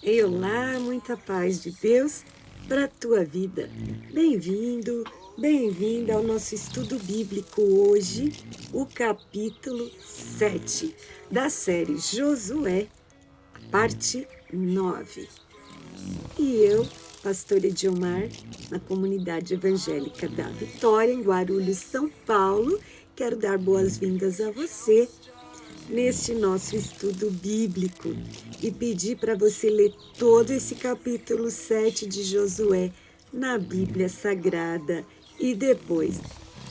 Olá, muita paz de Deus para a tua vida. Bem-vindo, bem-vinda ao nosso estudo bíblico hoje, o capítulo 7 da série Josué, parte 9. E eu, pastora Ediomar, na comunidade evangélica da Vitória, em Guarulhos, São Paulo, quero dar boas-vindas a você neste nosso estudo bíblico e pedir para você ler todo esse capítulo 7 de Josué na Bíblia Sagrada e depois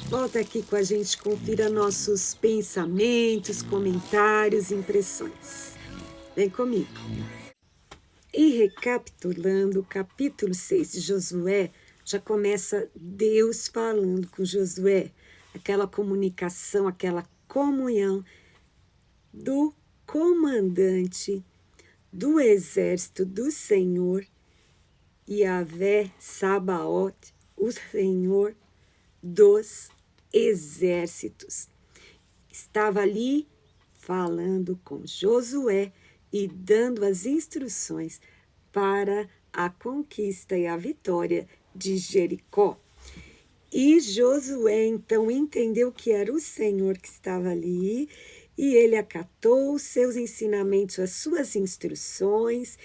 volta aqui com a gente, confira nossos pensamentos, comentários, impressões. Vem comigo. E recapitulando, o capítulo 6 de Josué já começa Deus falando com Josué, aquela comunicação, aquela comunhão do comandante do exército do Senhor, Yahvé Sabaoth, o Senhor dos exércitos. Estava ali falando com Josué e dando as instruções para a conquista e a vitória de Jericó. E Josué então entendeu que era o Senhor que estava ali e ele acatou os seus ensinamentos, as suas instruções,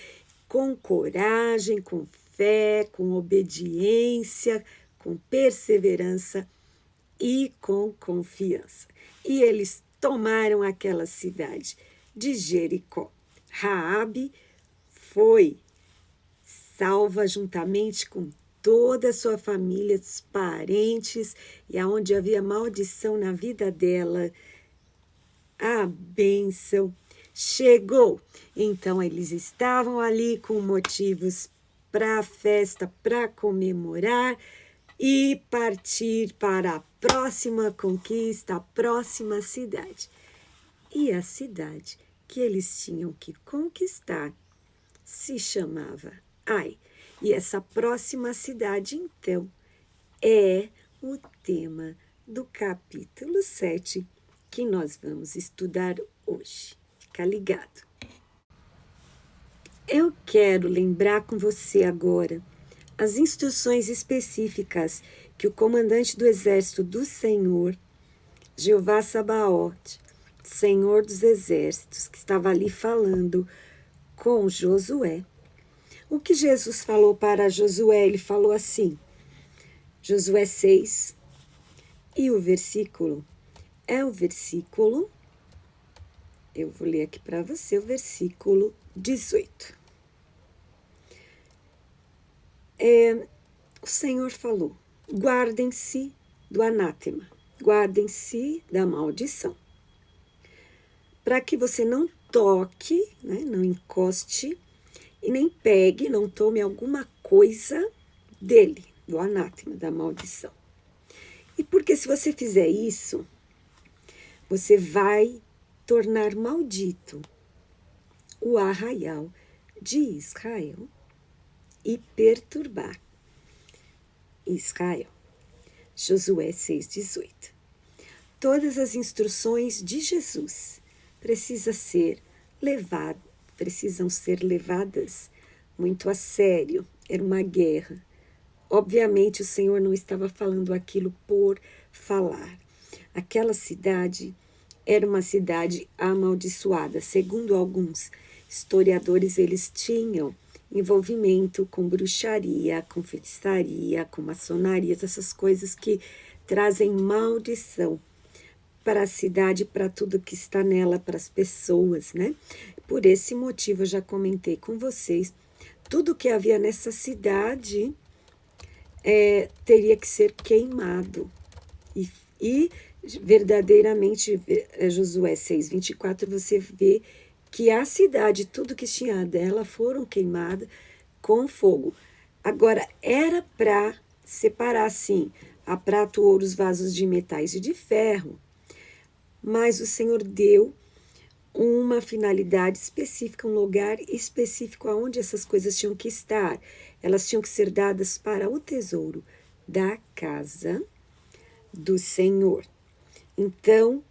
com coragem, com fé, com obediência, com perseverança e com confiança. E eles tomaram aquela cidade de Jericó. Raabe foi salva juntamente com toda a sua família, os parentes, e aonde havia maldição na vida dela, a bênção chegou. Então eles estavam ali com motivos para a festa, para comemorar e partir para a próxima conquista, a próxima cidade. E a cidade que eles tinham que conquistar se chamava Ai. E essa próxima cidade, então, é o tema do capítulo 7 que nós vamos estudar hoje. Fica ligado. Eu quero lembrar com você agora as instruções específicas que o comandante do exército do Senhor, Jeová Sabaoth, Senhor dos exércitos, que estava ali falando com Josué. O que Jesus falou para Josué? Ele falou assim, Josué 6, e o versículo é o versículo, eu vou ler aqui para você, o versículo 18. O Senhor falou, guardem-se do anátema, guardem-se da maldição, para que você não toque, né, não encoste, e nem pegue, não tome alguma coisa dele, do anátema, da maldição. E porque se você fizer isso, você vai tornar maldito o arraial de Israel e perturbar Israel. Josué 6,18. Todas as instruções de Jesus precisam ser levadas muito a sério. Era uma guerra. Obviamente, o Senhor não estava falando aquilo por falar. Aquela cidade era uma cidade amaldiçoada. Segundo alguns historiadores, eles tinham envolvimento com bruxaria, com feitiçaria, com maçonaria, essas coisas que trazem maldição para a cidade, para tudo que está nela, para as pessoas, né? Por esse motivo, eu já comentei com vocês, tudo que havia nessa cidade teria que ser queimado. E verdadeiramente, Josué 6,24, você vê que a cidade, tudo que tinha dela, foram queimadas com fogo. Agora, era para separar, sim, a prata, o ouro, os vasos de metais e de ferro, mas o Senhor deu uma finalidade específica, um lugar específico aonde essas coisas tinham que estar. Elas tinham que ser dadas para o tesouro da casa do Senhor. Então,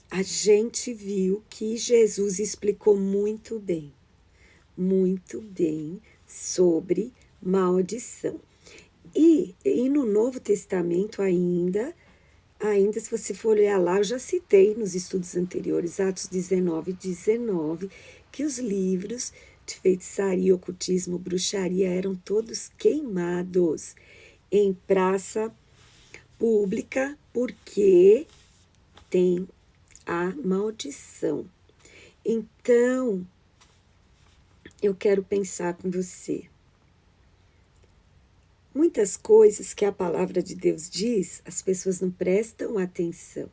a gente viu que Jesus explicou muito bem muito bem sobre maldição. E no Novo Testamento ainda se você for olhar lá, eu já citei nos estudos anteriores, Atos 19, que os livros de feitiçaria, ocultismo, bruxaria eram todos queimados em praça pública, porque tem a maldição. Então, eu quero pensar com você. Muitas coisas que a palavra de Deus diz, as pessoas não prestam atenção,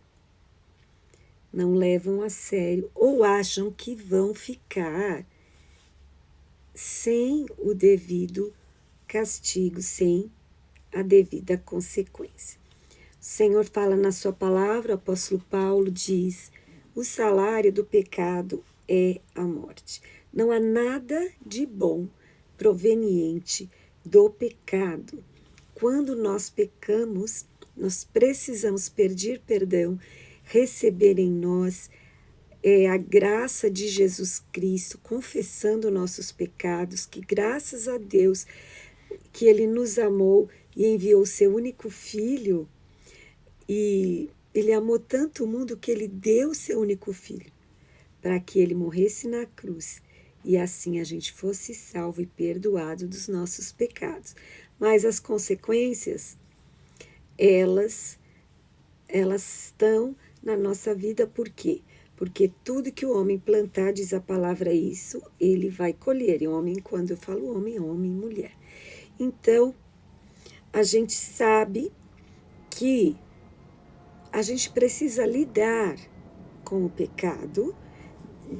não levam a sério ou acham que vão ficar sem o devido castigo, sem a devida consequência. O Senhor fala na sua palavra, o apóstolo Paulo diz: o salário do pecado é a morte. Não há nada de bom proveniente do pecado. Quando nós pecamos, nós precisamos pedir perdão, receber em nós a graça de Jesus Cristo, confessando nossos pecados, que graças a Deus que Ele nos amou e enviou o seu único Filho, e Ele amou tanto o mundo que Ele deu o seu único Filho, para que Ele morresse na cruz, e assim a gente fosse salvo e perdoado dos nossos pecados. Mas as consequências, elas estão na nossa vida. Por quê? Porque tudo que o homem plantar, diz a palavra isso, ele vai colher. E homem, quando eu falo homem, homem e mulher. Então, a gente sabe que a gente precisa lidar com o pecado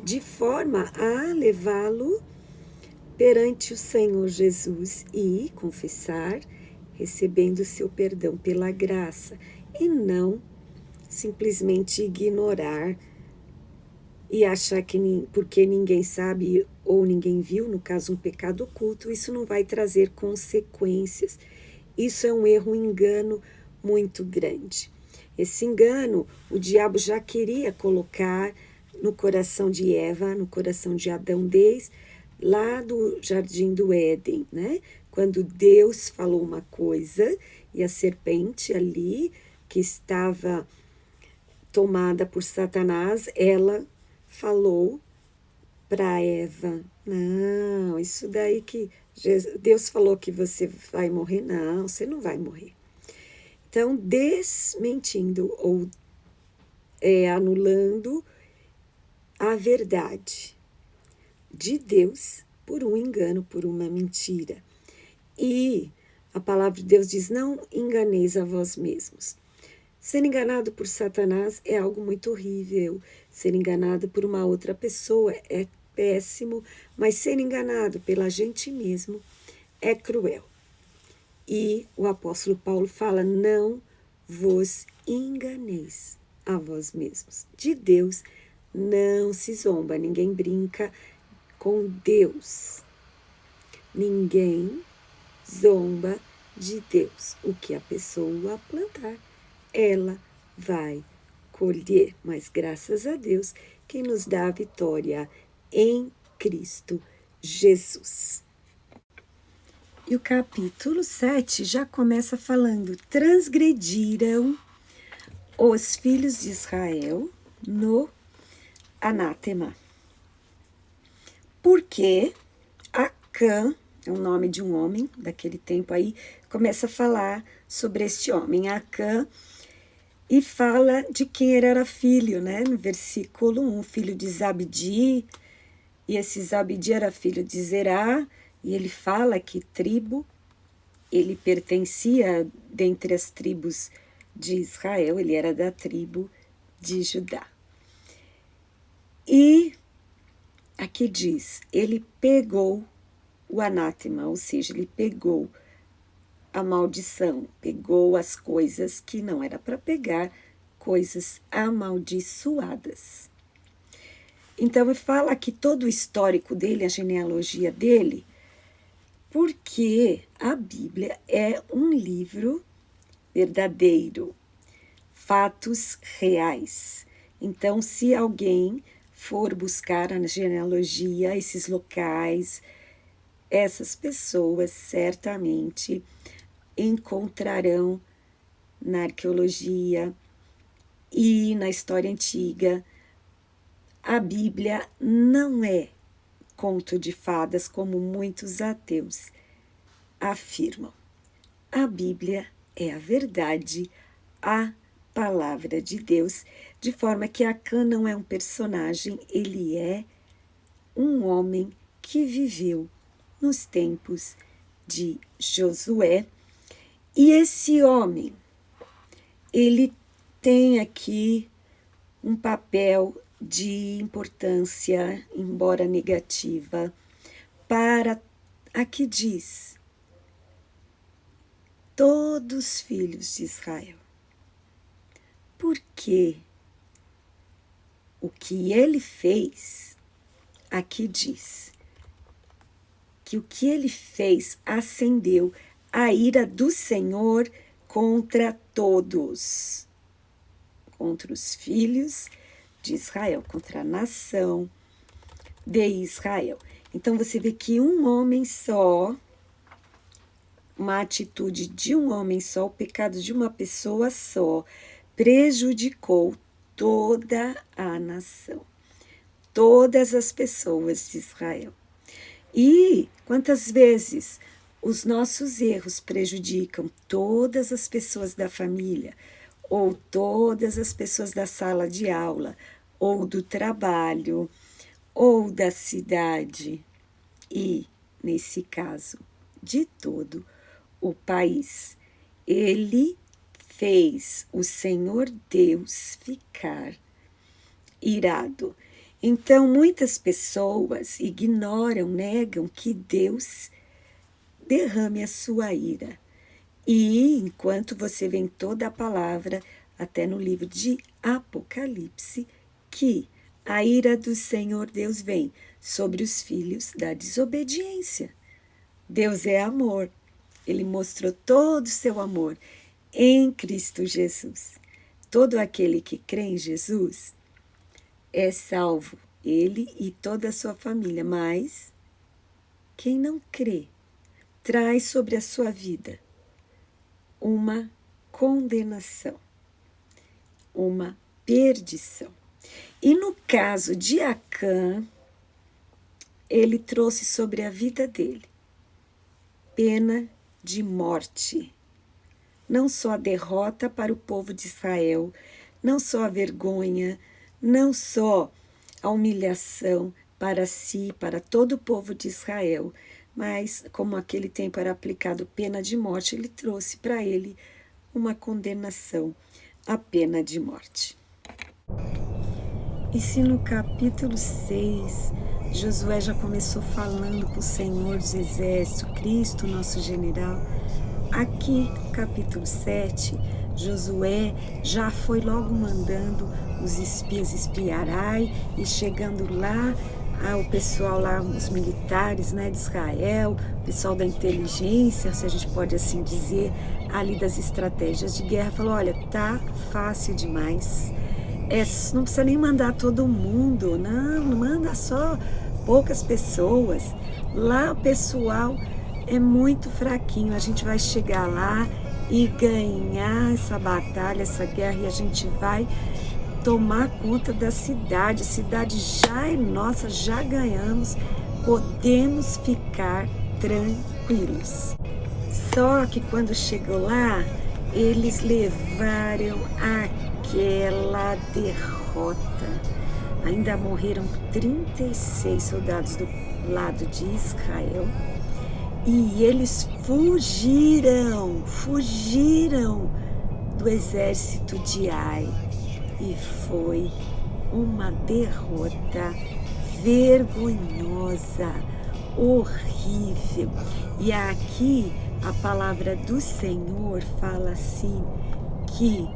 de forma a levá-lo perante o Senhor Jesus e confessar, recebendo o seu perdão pela graça, e não simplesmente ignorar e achar que porque ninguém sabe ou ninguém viu, no caso um pecado oculto, isso não vai trazer consequências. Isso é um erro, um engano muito grande. Esse engano, o diabo já queria colocar no coração de Eva, no coração de Adão, desde lá do Jardim do Éden, né? Quando Deus falou uma coisa e a serpente ali, que estava tomada por Satanás, ela falou para Eva: não, isso daí que Deus falou que você vai morrer, não, você não vai morrer. Então, desmentindo ou anulando a verdade de Deus por um engano, por uma mentira. E a palavra de Deus diz: não enganeis a vós mesmos. Ser enganado por Satanás é algo muito horrível. Ser enganado por uma outra pessoa é péssimo, mas ser enganado pela gente mesmo é cruel. E o apóstolo Paulo fala: não vos enganeis a vós mesmos. De Deus não se zomba, ninguém brinca com Deus. Ninguém zomba de Deus. O que a pessoa plantar, ela vai colher. Mas graças a Deus, quem nos dá a vitória em Cristo Jesus. E o capítulo 7 já começa falando: transgrediram os filhos de Israel no anátema. Porque Acã, é o nome de um homem daquele tempo aí, começa a falar sobre este homem, Acã, e fala de quem ele era filho, né? No versículo 1, filho de Zabdi, e esse Zabdi era filho de Zerá, e ele fala que tribo, ele pertencia dentre as tribos de Israel, ele era da tribo de Judá. E aqui diz, ele pegou o anátema, ou seja, ele pegou a maldição, pegou as coisas que não era para pegar, coisas amaldiçoadas. Então, ele fala que todo o histórico dele, a genealogia dele, porque a Bíblia é um livro verdadeiro, fatos reais. Então, se alguém for buscar na genealogia esses locais, essas pessoas certamente encontrarão na arqueologia e na história antiga. A Bíblia não é conto de fadas, como muitos ateus afirmam. A Bíblia é a verdade, a palavra de Deus, de forma que Acã não é um personagem, ele é um homem que viveu nos tempos de Josué. E esse homem, ele tem aqui um papel de importância, embora negativa, para, aqui diz, todos os filhos de Israel. Porque o que ele fez, aqui diz, que o que ele fez acendeu a ira do Senhor contra todos, contra os filhos de Israel, contra a nação de Israel. Então você vê que um homem só, uma atitude de um homem só, o pecado de uma pessoa só, prejudicou toda a nação, todas as pessoas de Israel. E quantas vezes os nossos erros prejudicam todas as pessoas da família, ou todas as pessoas da sala de aula, ou do trabalho, ou da cidade, e, nesse caso, de todo o país. Ele fez o Senhor Deus ficar irado. Então, muitas pessoas ignoram, negam que Deus derrame a sua ira. E enquanto você vê em toda a palavra, até no livro de Apocalipse, que a ira do Senhor Deus vem sobre os filhos da desobediência. Deus é amor. Ele mostrou todo o seu amor em Cristo Jesus. Todo aquele que crê em Jesus é salvo, ele e toda a sua família. Mas quem não crê traz sobre a sua vida uma condenação, uma perdição. E no caso de Acã, ele trouxe sobre a vida dele pena de morte. Não só a derrota para o povo de Israel, não só a vergonha, não só a humilhação para si, para todo o povo de Israel, mas como aquele tempo era aplicado pena de morte, ele trouxe para ele uma condenação, a pena de morte. E se no capítulo 6, Josué já começou falando com o Senhor dos Exércitos, Cristo, nosso general, aqui, capítulo 7, Josué já foi logo mandando os espias espiar Ai, e chegando lá, o pessoal lá, os militares, né, de Israel, o pessoal da inteligência, se a gente pode assim dizer, ali das estratégias de guerra, falou, olha, tá fácil demais, não precisa nem mandar todo mundo, não manda só poucas pessoas, lá o pessoal é muito fraquinho, a gente vai chegar lá e ganhar essa batalha, essa guerra, e a gente vai tomar conta da cidade. A cidade já é nossa, já ganhamos, podemos ficar tranquilos. Só que quando chegou lá, eles levaram aquela derrota. Ainda morreram 36 soldados do lado de Israel. E eles fugiram do exército de Ai. E foi uma derrota vergonhosa, horrível. E aqui a palavra do Senhor fala assim, que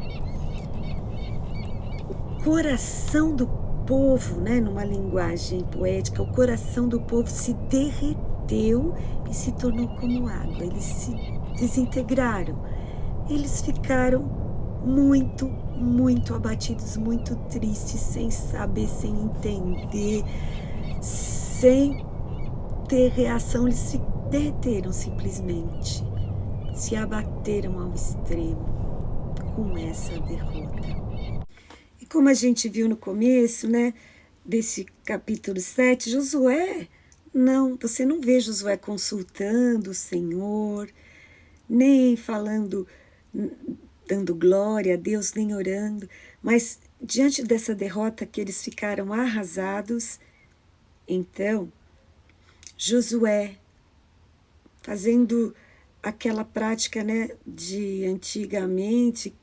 o coração do povo, né, numa linguagem poética, o coração do povo se derreteu e se tornou como água. Eles se desintegraram. Eles ficaram muito muito abatidos, muito tristes, sem saber, sem entender, sem ter reação. Eles se derreteram simplesmente, se abateram ao extremo com essa derrota. E como a gente viu no começo, né, desse capítulo 7, Josué, não, você não vê Josué consultando o Senhor, nem falando, dando glória a Deus, nem orando, mas diante dessa derrota que eles ficaram arrasados, então Josué, fazendo aquela prática, né, de antigamente,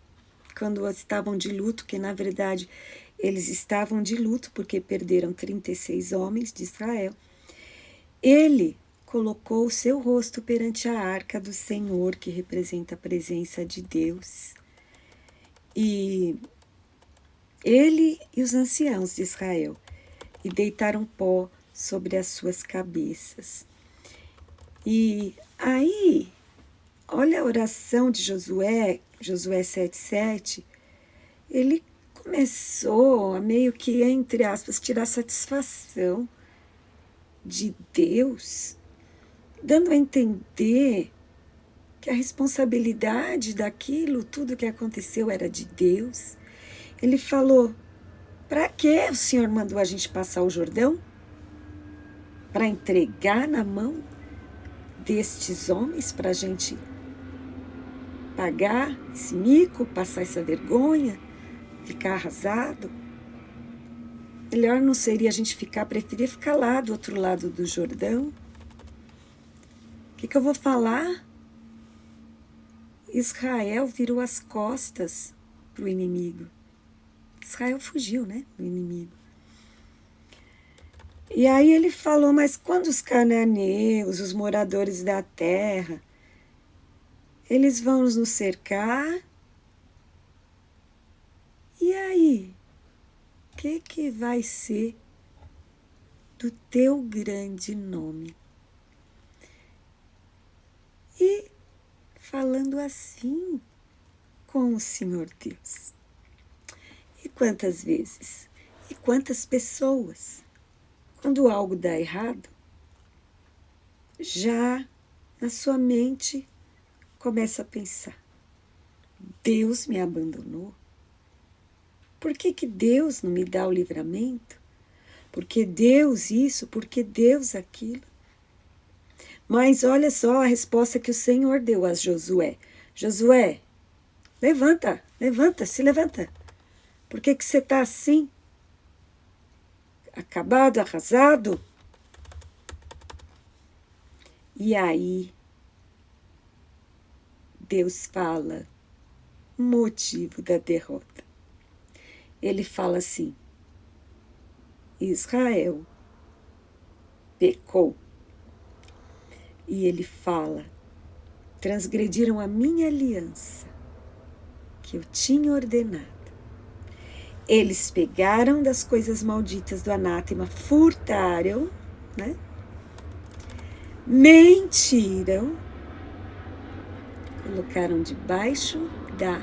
quando estavam de luto, que na verdade eles estavam de luto porque perderam 36 homens de Israel, ele colocou o seu rosto perante a arca do Senhor, que representa a presença de Deus. E ele e os anciãos de Israel, e deitaram pó sobre as suas cabeças. E aí, olha a oração de Josué, Josué 7,7, ele começou a meio que, entre aspas, tirar satisfação de Deus, dando a entender que a responsabilidade daquilo, tudo que aconteceu era de Deus. Ele falou, para que o Senhor mandou a gente passar o Jordão? Para entregar na mão destes homens, para a gente pagar esse mico, passar essa vergonha, ficar arrasado? Melhor não seria a gente preferir ficar lá do outro lado do Jordão? O que eu vou falar? Israel virou as costas para o inimigo. Israel fugiu, né, do inimigo. E aí ele falou, mas quando os cananeus, os moradores da terra, eles vão nos cercar, e aí? O que vai ser do teu grande nome? E falando assim com o Senhor Deus. E quantas vezes? E quantas pessoas, quando algo dá errado, já na sua mente começa a pensar, Deus me abandonou? Por que Deus não me dá o livramento? Por que Deus isso? Por que Deus aquilo? Mas olha só a resposta que o Senhor deu a Josué. Josué, levanta, se levanta. Por que você está assim? Acabado, arrasado? E aí, Deus fala o motivo da derrota. Ele fala assim, Israel pecou. E ele fala, transgrediram a minha aliança, que eu tinha ordenado. Eles pegaram das coisas malditas do anátema, furtaram, né? Mentiram, colocaram debaixo da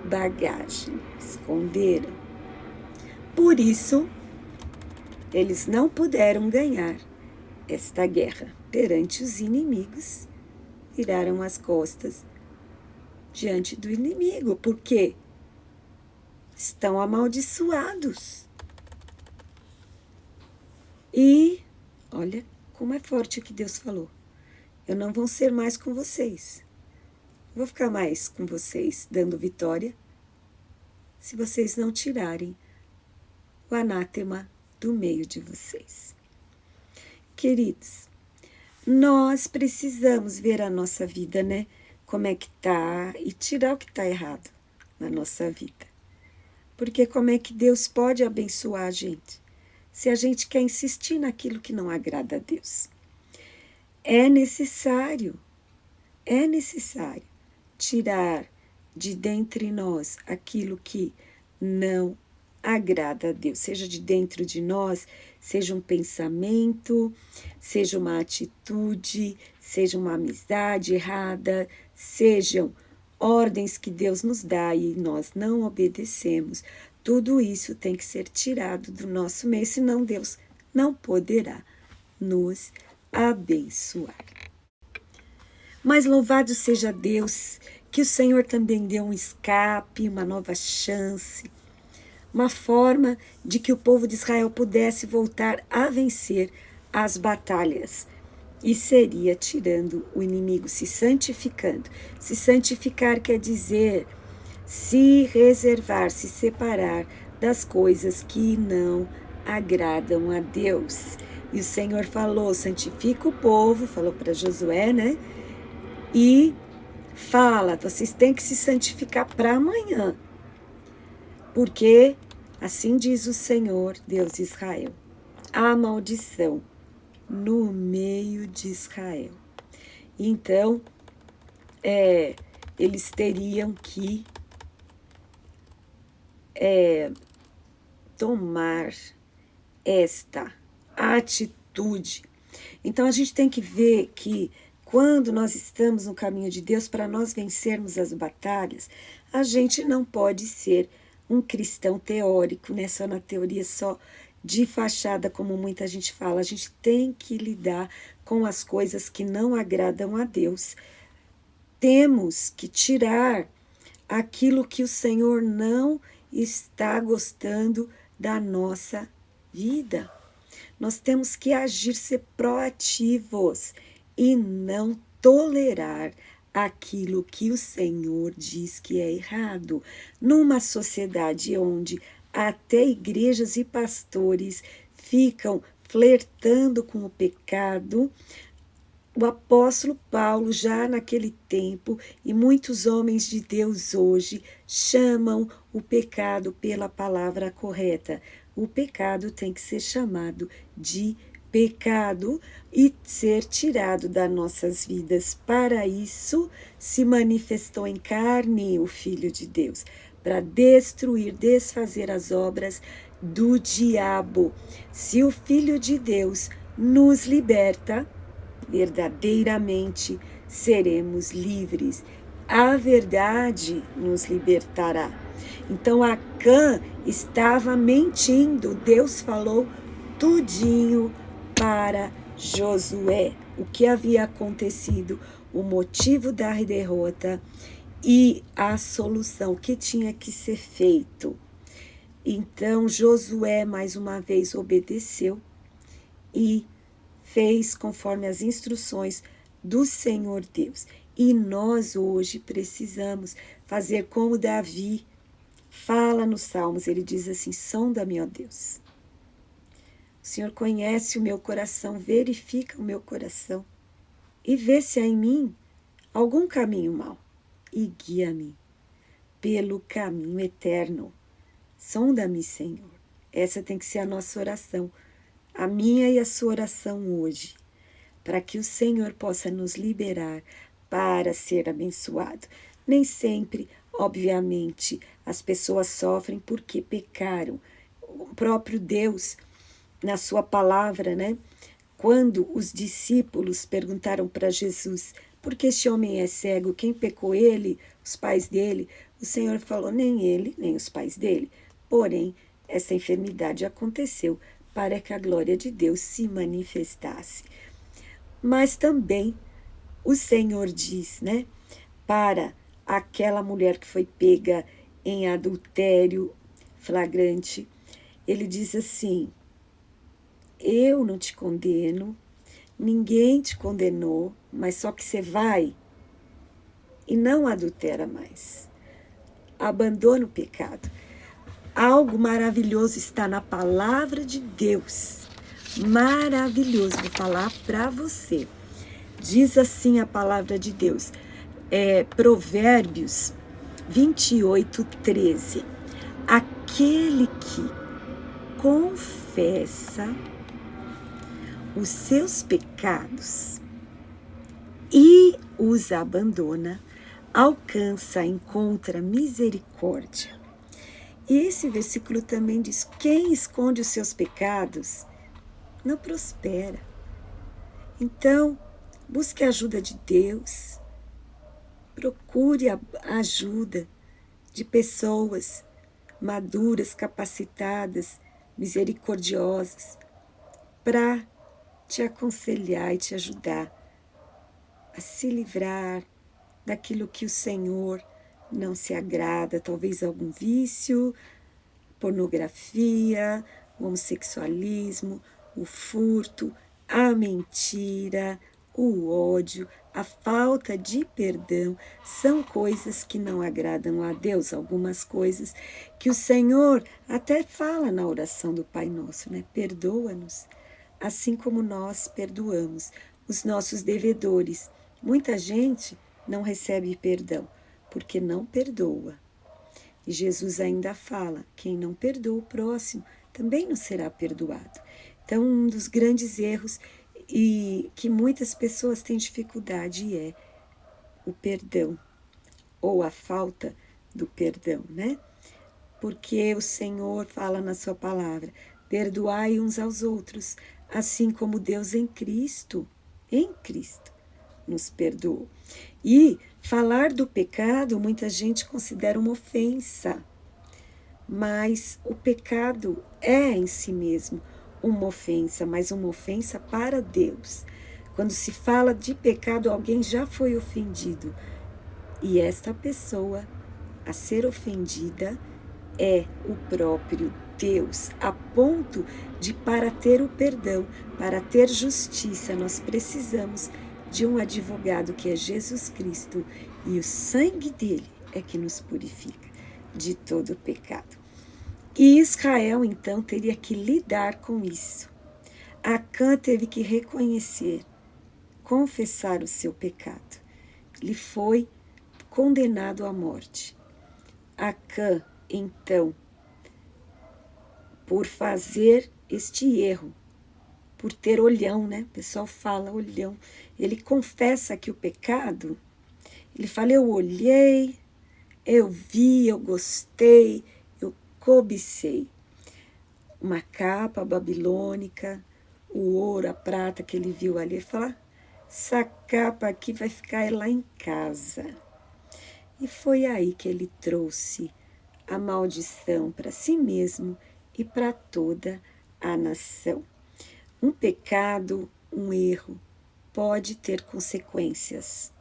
bagagem, esconderam. Por isso, eles não puderam ganhar esta guerra perante os inimigos, viraram as costas diante do inimigo, porque estão amaldiçoados. E olha como é forte o que Deus falou. Eu não vou ser mais com vocês. Vou ficar mais com vocês dando vitória se vocês não tirarem o anátema do meio de vocês. Queridos, nós precisamos ver a nossa vida, né? Como é que tá e tirar o que tá errado na nossa vida. Porque como é que Deus pode abençoar a gente se a gente quer insistir naquilo que não agrada a Deus? É necessário tirar de dentre nós aquilo que não agrada a Deus, seja de dentro de nós, seja um pensamento, seja uma atitude, seja uma amizade errada, sejam ordens que Deus nos dá e nós não obedecemos, tudo isso tem que ser tirado do nosso meio, senão Deus não poderá nos abençoar. Mas louvado seja Deus, que o Senhor também deu um escape, uma nova chance, uma forma de que o povo de Israel pudesse voltar a vencer as batalhas. E seria tirando o inimigo, se santificando. Se santificar quer dizer se reservar, se separar das coisas que não agradam a Deus. E o Senhor falou, santifica o povo, falou para Josué, né? E fala, vocês têm que se santificar para amanhã. Porque, assim diz o Senhor, Deus de Israel, há maldição no meio de Israel. Então, eles teriam que tomar esta atitude. Então, a gente tem que ver que quando nós estamos no caminho de Deus, para nós vencermos as batalhas, a gente não pode ser um cristão teórico, né? Só na teoria, só de fachada, como muita gente fala. A gente tem que lidar com as coisas que não agradam a Deus. Temos que tirar aquilo que o Senhor não está gostando da nossa vida. Nós temos que agir, ser proativos e não tolerar aquilo que o Senhor diz que é errado. Numa sociedade onde até igrejas e pastores ficam flertando com o pecado, o apóstolo Paulo, já naquele tempo, e muitos homens de Deus hoje, chamam o pecado pela palavra correta. O pecado tem que ser chamado de pecado e ser tirado das nossas vidas. Para isso, se manifestou em carne o Filho de Deus, para destruir, desfazer as obras do diabo. Se o Filho de Deus nos liberta, verdadeiramente seremos livres. A verdade nos libertará. Então Acã estava mentindo. Deus falou tudinho para Josué, o que havia acontecido, o motivo da derrota e a solução que tinha que ser feito. Então Josué mais uma vez obedeceu e fez conforme as instruções do Senhor Deus. E nós hoje precisamos fazer como Davi fala nos Salmos. Ele diz assim: sonda-me, ó Deus. O Senhor conhece o meu coração, verifica o meu coração e vê se há em mim algum caminho mau e guia-me pelo caminho eterno. Sonda-me, Senhor. Essa tem que ser a nossa oração, a minha e a sua oração hoje, para que o Senhor possa nos liberar para ser abençoado. Nem sempre, obviamente, as pessoas sofrem porque pecaram. O próprio Deus, na sua palavra, né? Quando os discípulos perguntaram para Jesus: por que este homem é cego? Quem pecou, ele, os pais dele? O Senhor falou: nem ele, nem os pais dele. Porém, essa enfermidade aconteceu para que a glória de Deus se manifestasse. Mas também o Senhor diz, né? Para aquela mulher que foi pega em adultério flagrante, ele diz assim: eu não te condeno, ninguém te condenou, mas só que você vai e não adultera mais. Abandona o pecado. Algo maravilhoso está na palavra de Deus. Maravilhoso, vou falar para você. Diz assim a palavra de Deus, Provérbios 28:13. Aquele que confessa os seus pecados e os abandona, encontra misericórdia. E esse versículo também diz: quem esconde os seus pecados não prospera. Então, busque a ajuda de Deus, procure a ajuda de pessoas maduras, capacitadas, misericordiosas, para te aconselhar e te ajudar a se livrar daquilo que o Senhor não se agrada, talvez algum vício, pornografia, o homossexualismo, o furto, a mentira, o ódio, a falta de perdão, são coisas que não agradam a Deus, algumas coisas que o Senhor até fala na oração do Pai Nosso, né? Perdoa-nos, assim como nós perdoamos os nossos devedores. Muita gente não recebe perdão, porque não perdoa. E Jesus ainda fala, quem não perdoa o próximo também não será perdoado. Então, um dos grandes erros e que muitas pessoas têm dificuldade é o perdão, ou a falta do perdão, né? Porque o Senhor fala na sua palavra, perdoai uns aos outros, assim como Deus em Cristo, nos perdoou. E falar do pecado, muita gente considera uma ofensa, mas o pecado é em si mesmo uma ofensa, mas uma ofensa para Deus. Quando se fala de pecado, alguém já foi ofendido, e esta pessoa a ser ofendida é o próprio Deus, a ponto de, para ter o perdão, para ter justiça, nós precisamos de um advogado que é Jesus Cristo, e o sangue dele é que nos purifica de todo o pecado. E Israel, então, teria que lidar com isso. Acã teve que reconhecer, confessar o seu pecado. Ele foi condenado à morte. Acã, então, por fazer este erro, por ter olhão, né? O pessoal fala olhão. Ele confessa que o pecado, ele fala, eu olhei, eu vi, eu gostei, eu cobicei. Uma capa babilônica, o ouro, a prata que ele viu ali, ele fala, essa capa aqui vai ficar lá em casa. E foi aí que ele trouxe a maldição para si mesmo e para toda a nação. Um pecado, um erro, pode ter consequências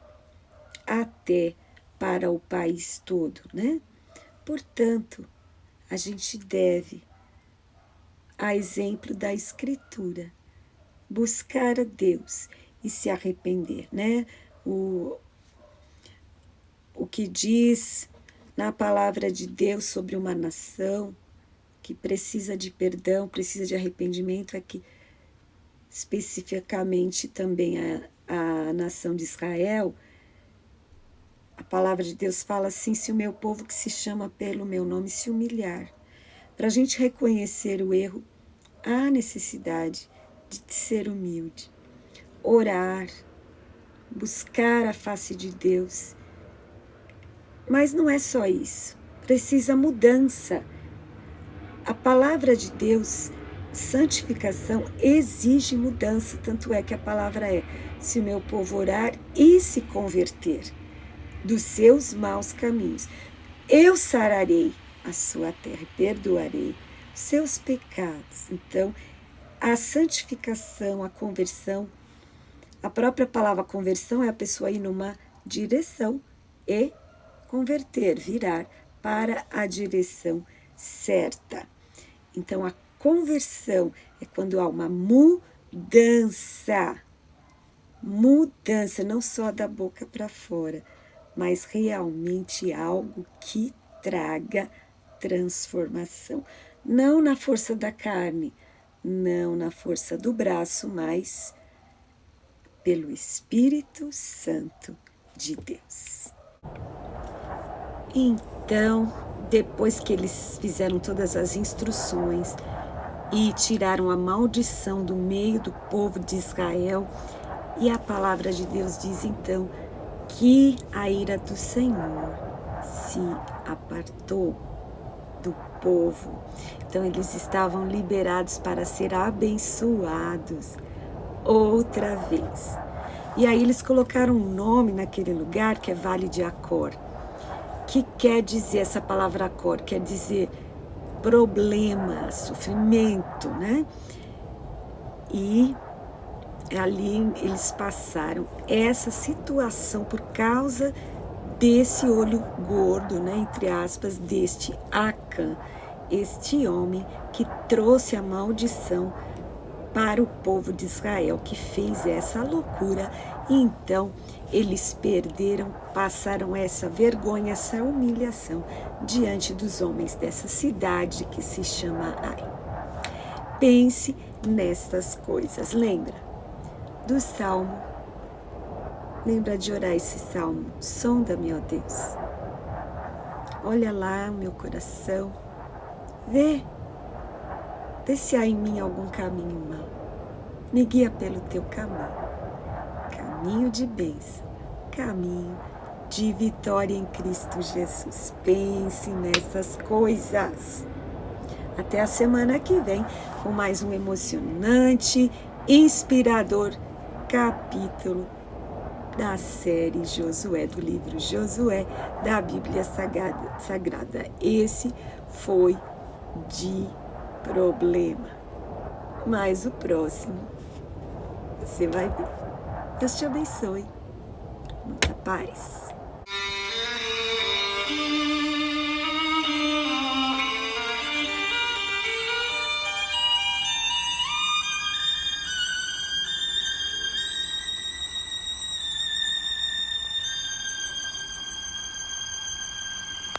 até para o país todo, né? Portanto, a gente deve, a exemplo da Escritura, buscar a Deus e se arrepender, né? O que diz na palavra de Deus sobre uma nação que precisa de perdão, precisa de arrependimento, é que especificamente também a nação de Israel, a palavra de Deus fala assim, se o meu povo que se chama pelo meu nome se humilhar. Para a gente reconhecer o erro, há necessidade de ser humilde, orar, buscar a face de Deus. Mas não é só isso, precisa mudança. A palavra de Deus, santificação, exige mudança, tanto é que a palavra é, se o meu povo orar e se converter dos seus maus caminhos, eu sararei a sua terra, perdoarei seus pecados. Então, a santificação, a conversão, a própria palavra conversão é a pessoa ir numa direção e converter, virar para a direção certa. Então, a conversão é quando há uma mudança, não só da boca para fora, mas realmente algo que traga transformação. Não na força da carne, não na força do braço, mas pelo Espírito Santo de Deus. Então, depois que eles fizeram todas as instruções e tiraram a maldição do meio do povo de Israel, e a palavra de Deus diz então que a ira do Senhor se apartou do povo. Então eles estavam liberados para ser abençoados outra vez. E aí eles colocaram um nome naquele lugar que é Vale de Acor, que quer dizer, essa palavra Acor, quer dizer problema, sofrimento, né? E ali eles passaram essa situação por causa desse olho gordo, né, entre aspas, deste Acã, este homem que trouxe a maldição para o povo de Israel, que fez essa loucura. E então eles perderam, passaram essa vergonha, essa humilhação diante dos homens dessa cidade que se chama Ai. Pense nestas coisas, lembra do Salmo, lembra de orar esse Salmo, sonda-me, ó Deus, olha lá o meu coração, vê se há em mim algum caminho mau, me guia pelo teu caminho de bênção, caminho de vitória em Cristo Jesus. Pense nessas coisas. Até a semana que vem com mais um emocionante, inspirador capítulo da série Josué, do livro Josué, da Bíblia Sagrada. Esse foi de problema. Mas o próximo, você vai ver. Deus te abençoe. Muita paz.